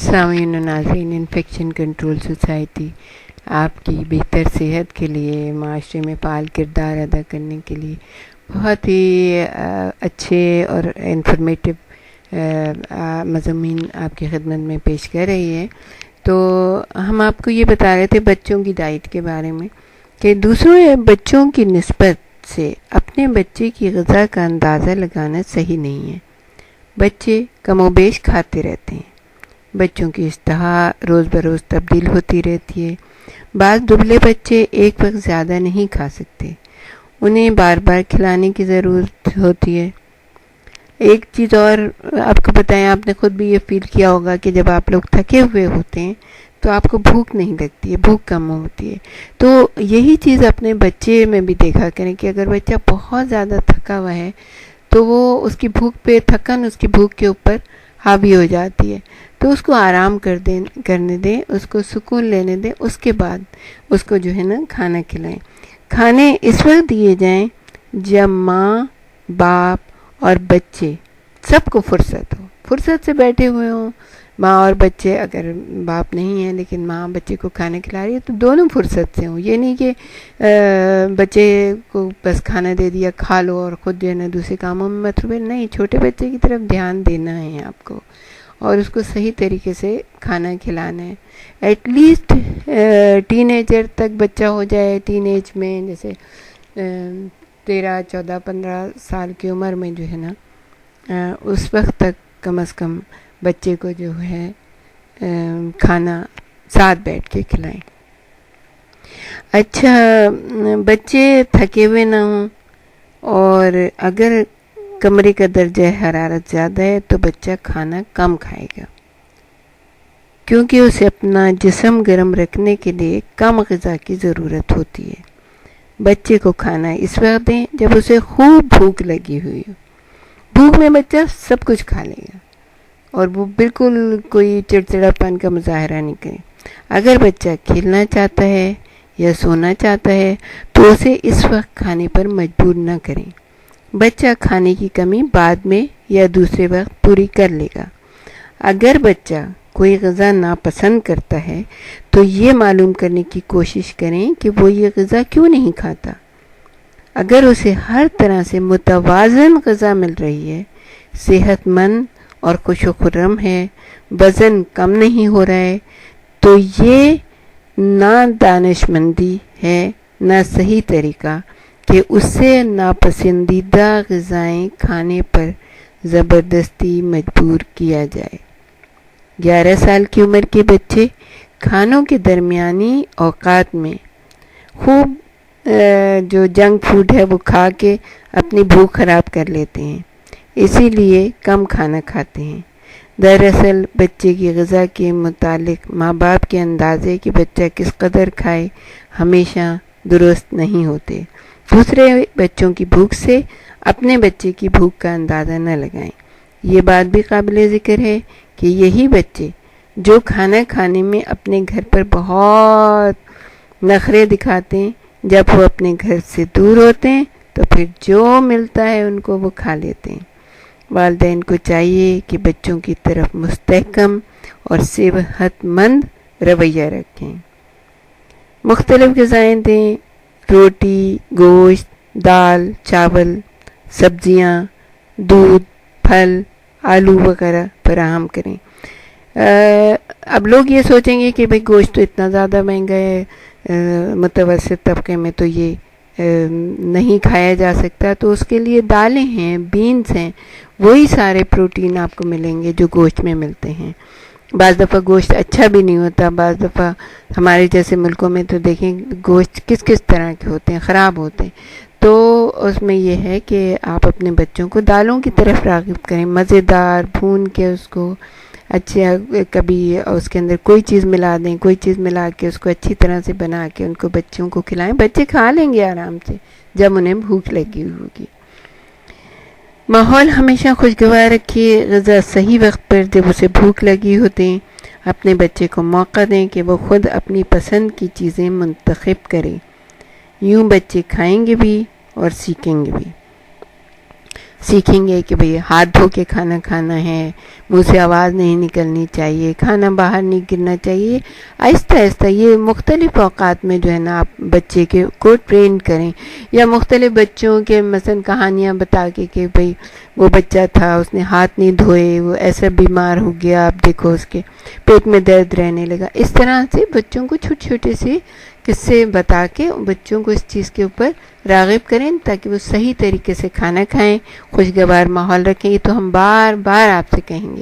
سامعین و ناظرین، انفیکشن کنٹرول سوسائٹی آپ کی بہتر صحت کے لیے، معاشرے میں فعال کردار ادا کرنے کے لیے بہت ہی اچھے اور انفارمیٹیو مضامین آپ کی خدمت میں پیش کر رہی ہے۔ تو ہم آپ کو یہ بتا رہے تھے بچوں کی ڈائٹ کے بارے میں کہ دوسروں بچوں کی نسبت سے اپنے بچے کی غذا کا اندازہ لگانا صحیح نہیں ہے۔ بچے کم و بیش کھاتے رہتے ہیں، بچوں کی اشتہا روز بروز تبدیل ہوتی رہتی ہے۔ بعض دبلے بچے ایک وقت زیادہ نہیں کھا سکتے، انہیں بار بار کھلانے کی ضرورت ہوتی ہے۔ ایک چیز اور آپ کو بتائیں، آپ نے خود بھی یہ فیل کیا ہوگا کہ جب آپ لوگ تھکے ہوئے ہوتے ہیں تو آپ کو بھوک نہیں لگتی ہے، بھوک کم ہوتی ہے۔ تو یہی چیز اپنے بچے میں بھی دیکھا کریں کہ اگر بچہ بہت زیادہ تھکا ہوا ہے تو وہ اس کی بھوک پہ تھکن اس کی بھوک کے اوپر حاوی ہو جاتی ہے، تو اس کو آرام کرنے دیں، اس کو سکون لینے دیں، اس کے بعد اس کو جو ہے نا کھانا کھلائیں۔ کھانے اس وقت دیے جائیں جب ماں، باپ اور بچے سب کو فرصت سے بیٹھے ہوئے ہوں۔ ماں اور بچے، اگر باپ نہیں ہے لیکن ماں بچے کو کھانا کھلا رہی ہے تو دونوں فرصت سے ہوں۔ یہ نہیں کہ بچے کو بس کھانا دے دیا کھا لو اور خود جو ہے نا دوسرے کاموں میں مصروف ہے۔ نہیں، چھوٹے بچے کی طرف دھیان دینا ہے آپ کو اور اس کو صحیح طریقے سے کھانا کھلانا ہے۔ ایٹ لیسٹ ٹین ایجر تک بچہ ہو جائے، ٹین ایج میں جیسے 13، 14، 15 سال کی عمر میں جو ہے نا اس وقت تک کم از کم بچے کو جو ہے کھانا ساتھ بیٹھ کے کھلائیں۔ اچھا، بچے تھکے ہوئے نہ ہوں اور اگر کمرے کا درجہ حرارت زیادہ ہے تو بچہ کھانا کم کھائے گا، کیونکہ اسے اپنا جسم گرم رکھنے کے لیے کم غذا کی ضرورت ہوتی ہے۔ بچے کو کھانا اس وقت دیں جب اسے خوب بھوک لگی ہوئی ہو۔ بھوک میں بچہ سب کچھ کھا لے گا اور وہ بالکل کوئی چڑچڑاپن کا مظاہرہ نہیں کرے۔ اگر بچہ کھیلنا چاہتا ہے یا سونا چاہتا ہے تو اسے اس وقت کھانے پر مجبور نہ کریں۔ بچہ کھانے کی کمی بعد میں یا دوسرے وقت پوری کر لے گا۔ اگر بچہ کوئی غذا ناپسند کرتا ہے تو یہ معلوم کرنے کی کوشش کریں کہ وہ یہ غذا کیوں نہیں کھاتا۔ اگر اسے ہر طرح سے متوازن غذا مل رہی ہے، صحت مند اور خوش و خرم ہے، وزن کم نہیں ہو رہا ہے، تو یہ نہ دانشمندی ہے نہ صحیح طریقہ کہ اسے ناپسندیدہ غذائیں کھانے پر زبردستی مجبور کیا جائے۔ 11 سال کی عمر کے بچے کھانوں کے درمیانی اوقات میں خوب جو جنک فوڈ ہے وہ کھا کے اپنی بھوک خراب کر لیتے ہیں، اسی لیے کم کھانا کھاتے ہیں۔ دراصل بچے کی غذا کے متعلق ماں باپ کے اندازے کہ بچہ کس قدر کھائے ہمیشہ درست نہیں ہوتے۔ دوسرے بچوں کی بھوک سے اپنے بچے کی بھوک کا اندازہ نہ لگائیں۔ یہ بات بھی قابل ذکر ہے کہ یہی بچے جو کھانا کھانے میں اپنے گھر پر بہت نخرے دکھاتے ہیں، جب وہ اپنے گھر سے دور ہوتے ہیں تو پھر جو ملتا ہے ان کو وہ کھا لیتے ہیں۔ والدین کو چاہیے کہ بچوں کی طرف مستحکم اور صحت مند رویہ رکھیں، مختلف غذائیں دیں، روٹی، گوشت، دال، چاول، سبزیاں، دودھ، پھل، آلو وغیرہ فراہم کریں۔ اب لوگ یہ سوچیں گے کہ بھئی گوشت تو اتنا زیادہ مہنگا ہے، متوسط طبقے میں تو یہ نہیں کھایا جا سکتا، تو اس کے لیے دالیں ہیں، بینز ہیں، وہی سارے پروٹین آپ کو ملیں گے جو گوشت میں ملتے ہیں۔ بعض دفعہ گوشت اچھا بھی نہیں ہوتا، بعض دفعہ ہمارے جیسے ملکوں میں تو دیکھیں گوشت کس طرح کے ہوتے ہیں، خراب ہوتے ہیں۔ تو اس میں یہ ہے کہ آپ اپنے بچوں کو دالوں کی طرف راغب کریں، مزیدار بھون کے اس کو اچھا، کبھی اس کے اندر کوئی چیز ملا دیں، کوئی چیز ملا کے اس کو اچھی طرح سے بنا کے ان کو بچوں کو کھلائیں۔ بچے کھا لیں گے آرام سے جب انہیں بھوک لگی ہوگی۔ ماحول ہمیشہ خوشگوار رکھیے، غذا صحیح وقت پر جب اسے بھوک لگی ہو دیں۔ اپنے بچے کو موقع دیں کہ وہ خود اپنی پسند کی چیزیں منتخب کرے، یوں بچے کھائیں گے بھی اور سیکھیں گے بھی۔ سیکھیں گے کہ بھئی ہاتھ دھو کے کھانا کھانا ہے، منہ سے آواز نہیں نکلنی چاہیے، کھانا باہر نہیں گرنا چاہیے. آہستہ آہستہ یہ مختلف اوقات میں جو ہے نا آپ بچے کو ٹرین کریں، یا مختلف بچوں کے مثلا کہانیاں بتا کے کہ بھئی وہ بچہ تھا، اس نے ہاتھ نہیں دھوئے، وہ ایسا بیمار ہو گیا، آپ دیکھو اس کے پیٹ میں درد رہنے لگا. اس طرح سے بچوں کو چھوٹے چھوٹے سے قصے بتا کے بچوں کو اس چیز کے اوپر راغب کریں تاکہ وہ صحیح طریقے سے کھانا کھائیں، خوشگوار ماحول رکھیں. یہ تو ہم بار بار آپ سے کہیں گے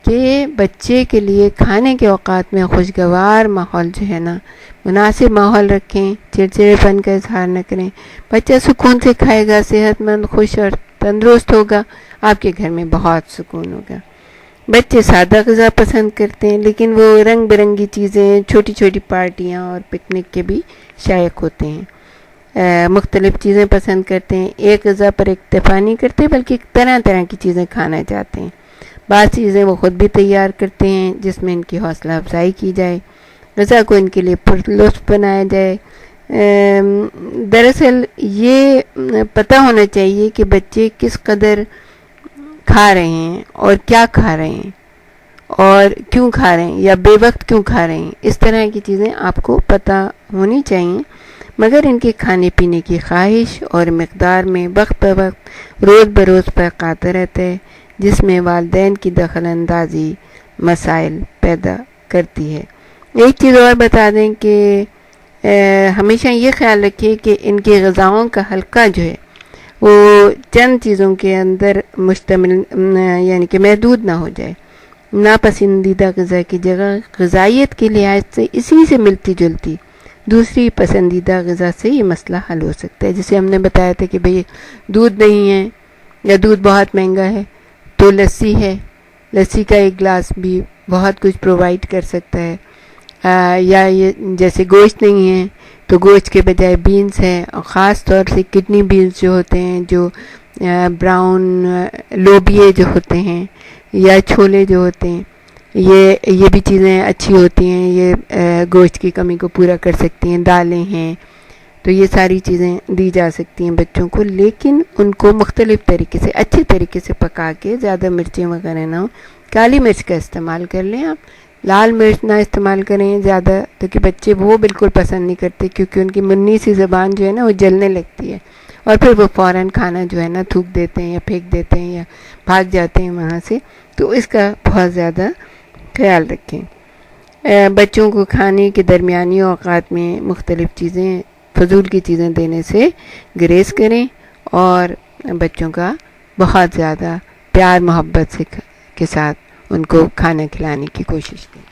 کہ بچے کے لیے کھانے کے اوقات میں خوشگوار ماحول جو ہے نا، مناسب ماحول رکھیں، چڑچڑے پن کا اظہار نہ کریں. بچہ سکون سے کھائے گا، صحت مند، خوش اور تندرست ہوگا، آپ کے گھر میں بہت سکون ہوگا. بچے سادہ غذا پسند کرتے ہیں، لیکن وہ رنگ برنگی چیزیں، چھوٹی چھوٹی پارٹیاں اور پکنک کے بھی شائق ہوتے ہیں. مختلف چیزیں پسند کرتے ہیں، ایک غذا پر اکتفا نہیں کرتے بلکہ طرح طرح کی چیزیں کھانا چاہتے ہیں. بعض چیزیں وہ خود بھی تیار کرتے ہیں جس میں ان کی حوصلہ افزائی کی جائے، غذا کو ان کے لیے پرلطف بنایا جائے. دراصل یہ پتہ ہونا چاہیے کہ بچے کس قدر کھا رہے ہیں اور کیا کھا رہے ہیں اور کیوں کھا رہے ہیں یا بے وقت کیوں کھا رہے ہیں. اس طرح کی چیزیں آپ کو پتہ ہونی چاہیے، مگر ان کے کھانے پینے کی خواہش اور مقدار میں وقت بوقت روز بروز فرق آتا رہتا ہے، جس میں والدین کی دخل اندازی مسائل پیدا کرتی ہے. ایک چیز اور بتا دیں کہ ہمیشہ یہ خیال رکھیے کہ ان کے غذاؤں کا حلقہ جو ہے وہ چند چیزوں کے اندر مشتمل یعنی کہ محدود نہ ہو جائے. ناپسندیدہ غذا کی جگہ غذائیت کے لحاظ سے اسی سے ملتی جلتی دوسری پسندیدہ غذا سے یہ مسئلہ حل ہو سکتا ہے. جسے ہم نے بتایا تھا کہ بھئی دودھ نہیں ہے یا دودھ بہت مہنگا ہے تو لسی ہے، لسی کا ایک گلاس بھی بہت کچھ پرووائڈ کر سکتا ہے. یا یہ جیسے گوشت نہیں ہے تو گوشت کے بجائے بینز ہے، اور خاص طور سے کڈنی بینز جو ہوتے ہیں، جو براؤن لوبیے جو ہوتے ہیں یا چھولے جو ہوتے ہیں، یہ بھی چیزیں اچھی ہوتی ہیں، یہ گوشت کی کمی کو پورا کر سکتی ہیں. دالیں ہیں تو یہ ساری چیزیں دی جا سکتی ہیں بچوں کو، لیکن ان کو مختلف طریقے سے اچھے طریقے سے پکا کے، زیادہ مرچیں وغیرہ نہ ہو. کالی مرچ کا استعمال کر لیں آپ، لال مرچ نہ استعمال کریں زیادہ، کیونکہ بچے وہ بالکل پسند نہیں کرتے، کیونکہ ان کی منی سی زبان جو ہے نا وہ جلنے لگتی ہے اور پھر وہ فوراً کھانا جو ہے نا تھوک دیتے ہیں یا پھینک دیتے ہیں یا بھاگ جاتے ہیں وہاں سے. تو اس کا بہت زیادہ خیال رکھیں. بچوں کو کھانے کے درمیانی اوقات میں مختلف چیزیں، فضول کی چیزیں دینے سے گریز کریں اور بچوں کا بہت زیادہ پیار محبت سے کے ساتھ ان کو کھانا کھلانے کی کوشش کریں.